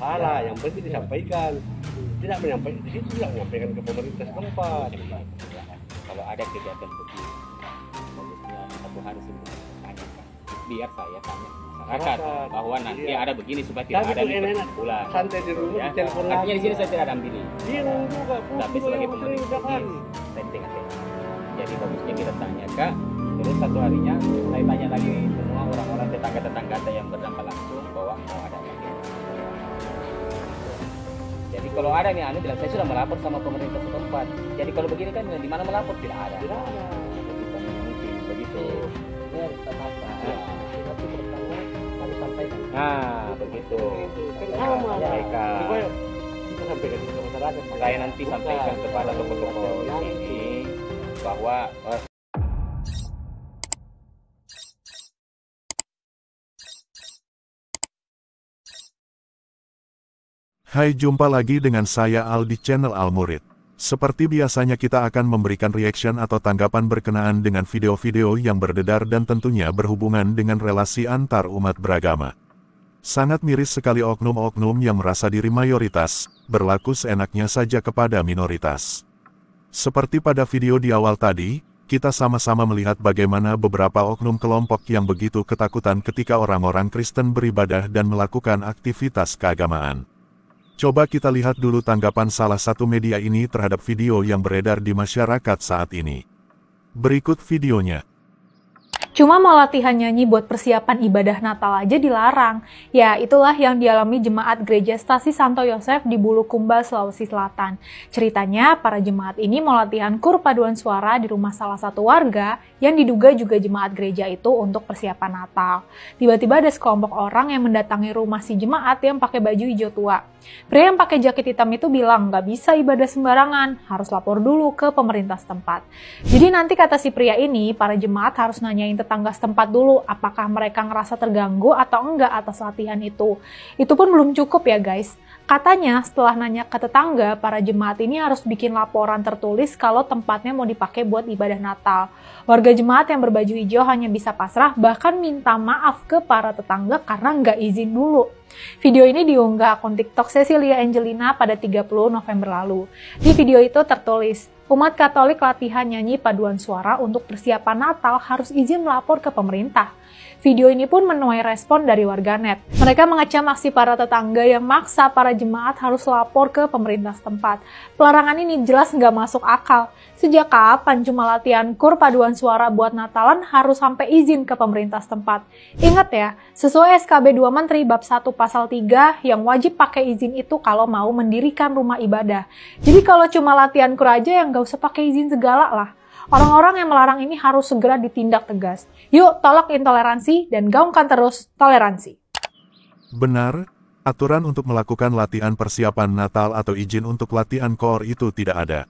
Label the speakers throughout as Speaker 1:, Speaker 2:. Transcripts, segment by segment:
Speaker 1: salah, yang penting disampaikan. Tidak menyampaikan di situ, tidak menyampaikan ke pemerintah setempat.
Speaker 2: Kalau ada kegiatan begini, bagusnya satu hari sebelum tanyakan. Biar saya tanya masyarakat bahwa nanti ada begini supaya tidak ada ulah.
Speaker 1: Santai di rumah,
Speaker 2: Ya.
Speaker 1: telepon lagi.
Speaker 2: Artinya di sini saya tidak ada ambil.
Speaker 1: Dia nunggu Kak.
Speaker 2: Tapi sebagai pemerintah saya tengah-tengah. Jadi bagusnya kita tanya Kak. Terus satu harinya saya tanya lagi semua orang-orang tetangga-tetangga saya yang berdampak langsung bahwa mau ada lagi. Jadi kalau ada nih bilang saya sudah melapor sama pemerintah setempat. Jadi kalau begini kan di mana melapor tidak ada.
Speaker 1: Tidak ada.
Speaker 2: Begitu mungkin begitu.
Speaker 1: Ya, tetangga. Tapi pertama kami sampaikan.
Speaker 2: Nah, begitu.
Speaker 1: Kan sama.
Speaker 2: Mereka.
Speaker 1: Kita sampaikan ke masyarakat.
Speaker 2: Saya nanti sampaikan kepada tokoh-tokoh ini bahwa
Speaker 3: Hai, jumpa lagi dengan saya Al di channel Al Murid. Seperti biasanya kita akan memberikan reaction atau tanggapan berkenaan dengan video-video yang berdedar dan tentunya berhubungan dengan relasi antar umat beragama. Sangat miris sekali oknum-oknum yang merasa diri mayoritas, berlaku seenaknya saja kepada minoritas. Seperti pada video di awal tadi, kita sama-sama melihat bagaimana beberapa oknum kelompok yang begitu ketakutan ketika orang-orang Kristen beribadah dan melakukan aktivitas keagamaan. Coba kita lihat dulu tanggapan salah satu media ini terhadap video yang beredar di masyarakat saat ini. Berikut videonya.
Speaker 4: Cuma mau latihan nyanyi buat persiapan ibadah Natal aja dilarang. Ya, itulah yang dialami jemaat Gereja Stasi Santo Yosef di Bulukumba, Sulawesi Selatan. Ceritanya, para jemaat ini mau latihan kur paduan suara di rumah salah satu warga yang diduga juga jemaat gereja itu untuk persiapan Natal. Tiba-tiba ada sekelompok orang yang mendatangi rumah si jemaat yang pakai baju hijau tua. Pria yang pakai jaket hitam itu bilang, nggak bisa ibadah sembarangan, harus lapor dulu ke pemerintah setempat. Jadi nanti kata si pria ini, para jemaat harus nanyain tetangga setempat dulu apakah mereka ngerasa terganggu atau enggak atas latihan itu. Itu pun belum cukup ya guys. Katanya setelah nanya ke tetangga, para jemaat ini harus bikin laporan tertulis kalau tempatnya mau dipakai buat ibadah Natal. Warga jemaat yang berbaju hijau hanya bisa pasrah bahkan minta maaf ke para tetangga karena nggak izin dulu. Video ini diunggah akun TikTok Cecilia Angelina pada 30 November lalu. Di video itu tertulis, umat Katolik latihan nyanyi paduan suara untuk persiapan Natal harus izin melapor ke pemerintah. Video ini pun menuai respon dari warganet. Mereka mengecam aksi para tetangga yang maksa para jemaat harus lapor ke pemerintah setempat. Pelarangan ini jelas nggak masuk akal. Sejak kapan cuma latihan kur paduan suara buat Natalan harus sampai izin ke pemerintah setempat? Ingat ya, sesuai SKB 2 Menteri Bab 1 Pasal 3 yang wajib pakai izin itu kalau mau mendirikan rumah ibadah. Jadi kalau cuma latihan kur aja yang nggak usah pakai izin segala lah. Orang-orang yang melarang ini harus segera ditindak tegas. Yuk, tolak intoleransi dan gaungkan terus toleransi.
Speaker 3: Benar, aturan untuk melakukan latihan persiapan Natal atau izin untuk latihan koor itu tidak ada.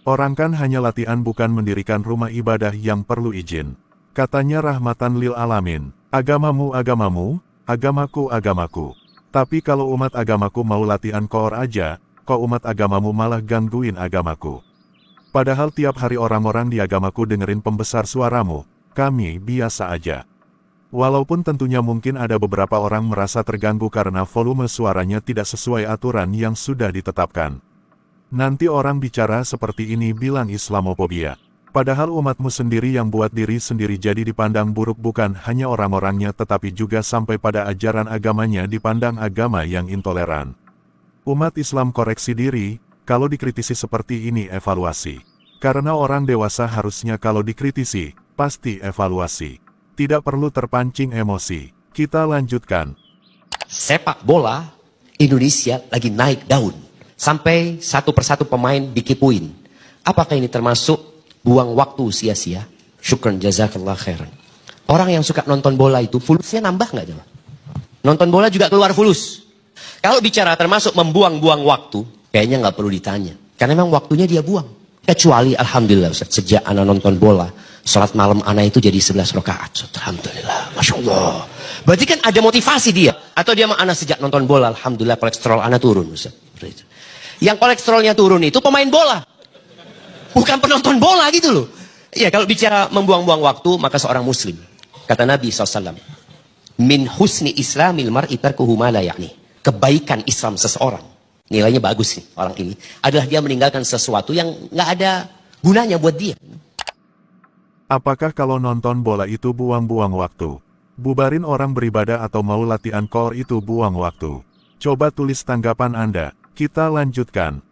Speaker 3: Orang kan hanya latihan bukan mendirikan rumah ibadah yang perlu izin. Katanya rahmatan lil alamin, agamamu agamamu, agamaku agamaku. Tapi kalau umat agamaku mau latihan koor aja, kok umat agamamu malah gangguin agamaku. Padahal tiap hari orang-orang di agamaku dengerin pembesar suaramu, kami biasa aja. Walaupun tentunya mungkin ada beberapa orang merasa terganggu karena volume suaranya tidak sesuai aturan yang sudah ditetapkan. Nanti orang bicara seperti ini bilang Islamofobia. Padahal umatmu sendiri yang buat diri sendiri jadi dipandang buruk bukan hanya orang-orangnya tetapi juga sampai pada ajaran agamanya dipandang agama yang intoleran. Umat Islam koreksi diri. Kalau dikritisi seperti ini evaluasi. Karena orang dewasa harusnya kalau dikritisi, pasti evaluasi. Tidak perlu terpancing emosi. Kita lanjutkan.
Speaker 5: Sepak bola Indonesia lagi naik daun. Sampai satu persatu pemain dikipuin. Apakah ini termasuk buang waktu sia-sia? Syukran jazakallah khairan. Orang yang suka nonton bola itu fulusnya nambah nggak coba? Nonton bola juga keluar fulus. Kalau bicara termasuk membuang-buang waktu, kayaknya nggak perlu ditanya. Karena memang waktunya dia buang. Kecuali Alhamdulillah Ustaz, sejak anak nonton bola, sholat malam anak itu jadi 11 rakaat. Alhamdulillah, Masya Allah. Berarti kan ada motivasi dia. Atau dia anak sejak nonton bola, Alhamdulillah kolesterol anak turun Ustaz. Yang kolesterolnya turun itu pemain bola. Bukan penonton bola gitu loh. Iya, kalau bicara membuang-buang waktu, maka seorang muslim. Kata Nabi SAW, min husni islamil mar'i tarkuhu ma la ya'ni. kebaikan Islam seseorang, nilainya bagus nih orang ini, adalah dia meninggalkan sesuatu yang nggak ada gunanya buat dia.
Speaker 3: Apakah kalau nonton bola itu buang-buang waktu? Bubarin orang beribadah atau mau latihan core itu buang waktu? Coba tulis tanggapan Anda. Kita lanjutkan.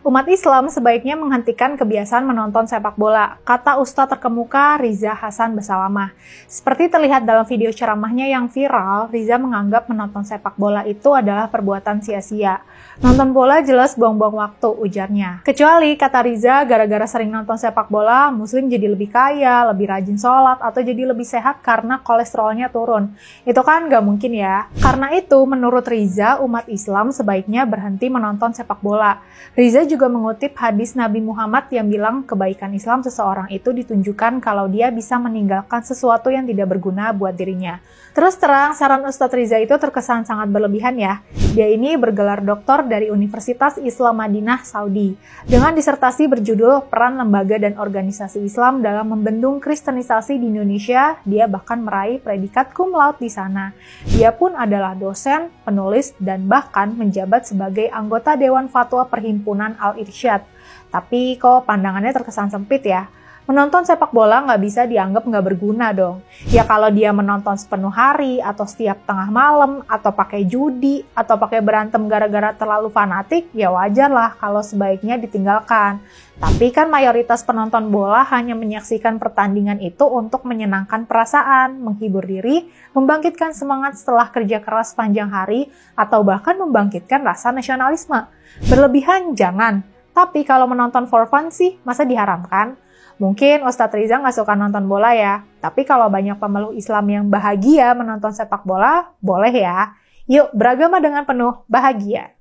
Speaker 4: Umat Islam sebaiknya menghentikan kebiasaan menonton sepak bola, kata Ustadz terkemuka Riza Hasan Basalamah. Seperti terlihat dalam video ceramahnya yang viral, Riza menganggap menonton sepak bola itu adalah perbuatan sia-sia. Nonton bola jelas buang-buang waktu, ujarnya. Kecuali, kata Riza, gara-gara sering nonton sepak bola, Muslim jadi lebih kaya, lebih rajin sholat, atau jadi lebih sehat karena kolesterolnya turun. Itu kan gak mungkin ya. Karena itu, menurut Riza, umat Islam sebaiknya berhenti menonton sepak bola. Riza juga mengutip hadis Nabi Muhammad yang bilang kebaikan Islam seseorang itu ditunjukkan kalau dia bisa meninggalkan sesuatu yang tidak berguna buat dirinya. Terus terang, saran Ustadz Riza itu terkesan sangat berlebihan ya. Dia ini bergelar doktor dari Universitas Islam Madinah, Saudi. Dengan disertasi berjudul Peran Lembaga dan Organisasi Islam dalam Membendung Kristenisasi di Indonesia, dia bahkan meraih predikat cum laude di sana. Dia pun adalah dosen, penulis, dan bahkan menjabat sebagai anggota Dewan Fatwa Perhimpunan Al-Irsyad. Tapi kok pandangannya terkesan sempit ya? Menonton sepak bola nggak bisa dianggap nggak berguna dong. Ya kalau dia menonton sepenuh hari, atau setiap tengah malam, atau pakai judi, atau pakai berantem gara-gara terlalu fanatik, ya wajar lah kalau sebaiknya ditinggalkan. Tapi kan mayoritas penonton bola hanya menyaksikan pertandingan itu untuk menyenangkan perasaan, menghibur diri, membangkitkan semangat setelah kerja keras panjang hari, atau bahkan membangkitkan rasa nasionalisme. Berlebihan jangan, tapi kalau menonton for fun sih, masa diharamkan? Mungkin Ustadz Riza nggak suka nonton bola ya, tapi kalau banyak pemeluk Islam yang bahagia menonton sepak bola, boleh ya. Yuk beragama dengan penuh bahagia.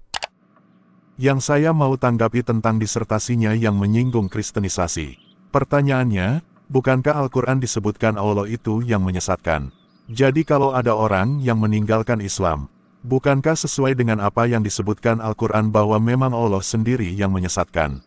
Speaker 3: Yang saya mau tanggapi tentang disertasinya yang menyinggung kristenisasi. Pertanyaannya, bukankah Al-Quran disebutkan Allah itu yang menyesatkan? Jadi kalau ada orang yang meninggalkan Islam, bukankah sesuai dengan apa yang disebutkan Al-Quran bahwa memang Allah sendiri yang menyesatkan?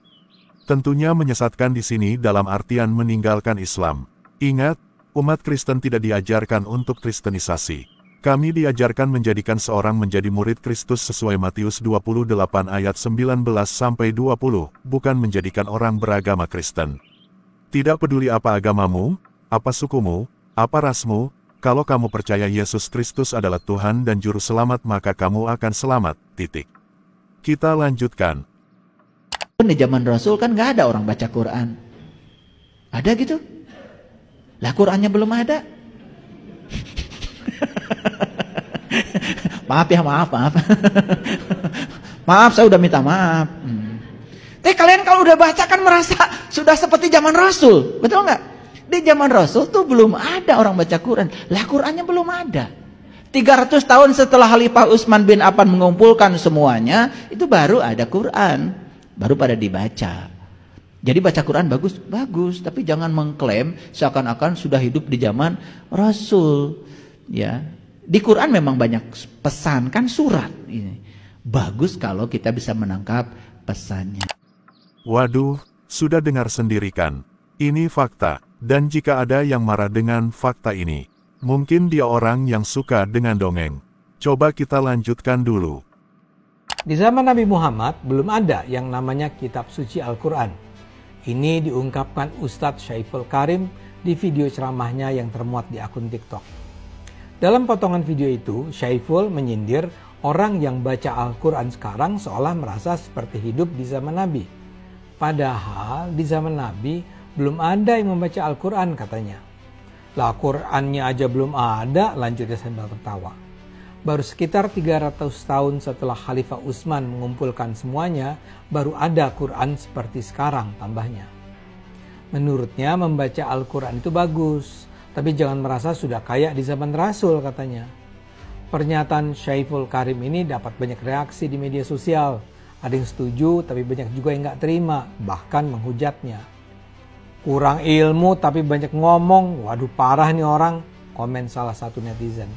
Speaker 3: Tentunya menyesatkan di sini dalam artian meninggalkan Islam. Ingat, umat Kristen tidak diajarkan untuk kristenisasi. Kami diajarkan menjadikan seorang menjadi murid Kristus sesuai Matius 28 ayat 19-20, bukan menjadikan orang beragama Kristen. Tidak peduli apa agamamu, apa sukumu, apa rasmu, kalau kamu percaya Yesus Kristus adalah Tuhan dan Juru Selamat maka kamu akan selamat, titik. Kita lanjutkan.
Speaker 6: Di zaman Rasul kan nggak ada orang baca Quran. Ada gitu? Lah Qurannya belum ada. Maaf ya, maaf. Maaf, saya udah minta maaf. Tapi kalian kalau udah baca kan merasa sudah seperti zaman Rasul. Betul nggak? Di zaman Rasul tuh belum ada orang baca Quran. Lah Qurannya belum ada. 300 tahun setelah Khalifah Utsman bin Affan mengumpulkan semuanya, itu baru ada Quran. Baru pada dibaca. Jadi baca Quran bagus, bagus, tapi jangan mengklaim seakan-akan sudah hidup di zaman Rasul. Ya, di Quran memang banyak pesan, kan surat ini. Bagus kalau kita bisa menangkap pesannya.
Speaker 3: Waduh, sudah dengar sendiri kan? Ini fakta, dan jika ada yang marah dengan fakta ini, mungkin dia orang yang suka dengan dongeng. Coba kita lanjutkan dulu.
Speaker 7: Di zaman Nabi Muhammad belum ada yang namanya kitab suci Al-Quran. Ini diungkapkan Ustadz Syaiful Karim di video ceramahnya yang termuat di akun TikTok. Dalam potongan video itu, Syaiful menyindir orang yang baca Al-Quran sekarang seolah merasa seperti hidup di zaman Nabi. Padahal di zaman Nabi belum ada yang membaca Al-Quran katanya. Lah Qurannya aja belum ada, lanjutnya sambil tertawa. Baru sekitar 300 tahun setelah Khalifah Utsman mengumpulkan semuanya, baru ada Quran seperti sekarang, tambahnya. Menurutnya membaca Al-Quran itu bagus, tapi jangan merasa sudah kaya di zaman Rasul katanya. Pernyataan Syaiful Karim ini dapat banyak reaksi di media sosial. Ada yang setuju, tapi banyak juga yang nggak terima, bahkan menghujatnya. Kurang ilmu tapi banyak ngomong, waduh parah nih orang, komen salah satu netizen.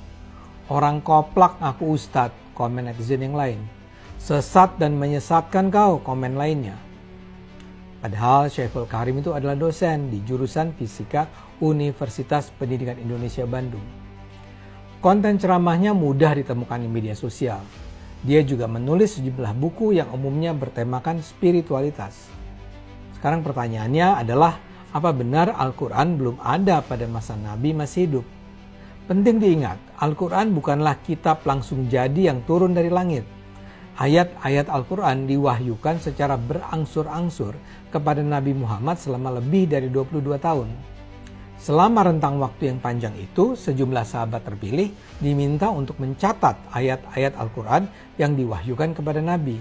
Speaker 7: Orang koplak aku ustadz, komen netizen yang lain. Sesat dan menyesatkan kau, komen lainnya. Padahal Syaiful Karim itu adalah dosen di jurusan Fisika Universitas Pendidikan Indonesia Bandung. Konten ceramahnya mudah ditemukan di media sosial. Dia juga menulis sejumlah buku yang umumnya bertemakan spiritualitas. Sekarang pertanyaannya adalah, apa benar Al-Quran belum ada pada masa Nabi masih hidup? Penting diingat, Al-Quran bukanlah kitab langsung jadi yang turun dari langit. Ayat-ayat Al-Quran diwahyukan secara berangsur-angsur kepada Nabi Muhammad selama lebih dari 22 tahun. Selama rentang waktu yang panjang itu, sejumlah sahabat terpilih diminta untuk mencatat ayat-ayat Al-Quran yang diwahyukan kepada Nabi.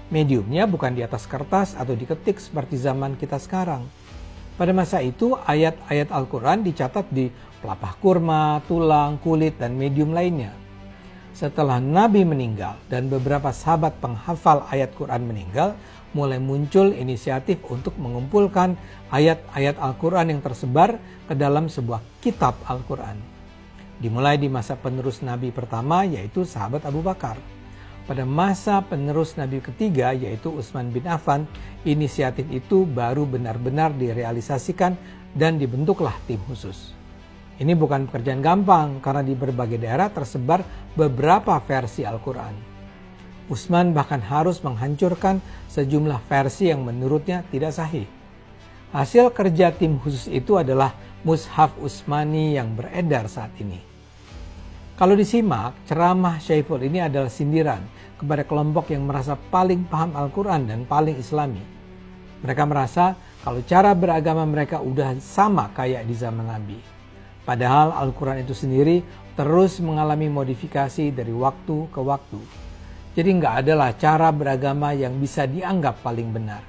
Speaker 7: Mediumnya bukan di atas kertas atau diketik seperti zaman kita sekarang. Pada masa itu, ayat-ayat Al-Quran dicatat di pelepah kurma, tulang, kulit, dan medium lainnya. Setelah Nabi meninggal dan beberapa sahabat penghafal ayat Quran meninggal, mulai muncul inisiatif untuk mengumpulkan ayat-ayat Al-Quran yang tersebar ke dalam sebuah kitab Al-Quran. Dimulai di masa penerus Nabi pertama, yaitu sahabat Abu Bakar. Pada masa penerus Nabi ketiga, yaitu Utsman bin Affan, inisiatif itu baru benar-benar direalisasikan dan dibentuklah tim khusus. Ini bukan pekerjaan gampang karena di berbagai daerah tersebar beberapa versi Al-Quran. Utsman bahkan harus menghancurkan sejumlah versi yang menurutnya tidak sahih. Hasil kerja tim khusus itu adalah Mushaf Utsmani yang beredar saat ini. Kalau disimak, ceramah Syaiful ini adalah sindiran kepada kelompok yang merasa paling paham Al-Quran dan paling islami. Mereka merasa kalau cara beragama mereka udah sama kayak di zaman Nabi. Padahal Al-Quran itu sendiri terus mengalami modifikasi dari waktu ke waktu. Jadi nggak adalah cara beragama yang bisa dianggap paling benar.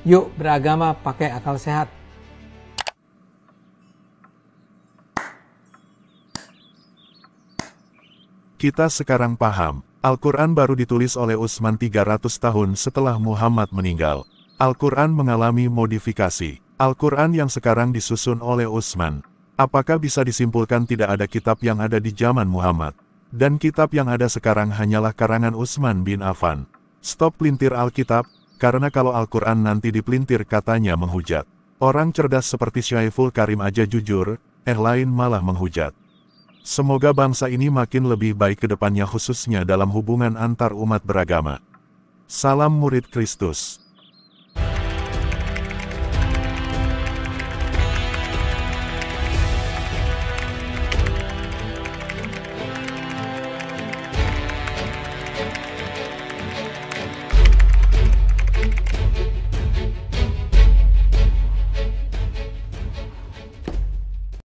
Speaker 7: Yuk beragama pakai akal sehat.
Speaker 3: Kita sekarang paham, Al-Quran baru ditulis oleh Utsman 300 tahun setelah Muhammad meninggal. Al-Quran mengalami modifikasi. Al-Quran yang sekarang disusun oleh Utsman. Apakah bisa disimpulkan tidak ada kitab yang ada di zaman Muhammad? Dan kitab yang ada sekarang hanyalah karangan Utsman bin Affan. Stop pelintir Alkitab, karena kalau Al-Quran nanti dipelintir katanya menghujat. Orang cerdas seperti Syaiful Karim aja jujur, lain malah menghujat. Semoga bangsa ini makin lebih baik ke depannya khususnya dalam hubungan antar umat beragama. Salam murid Kristus.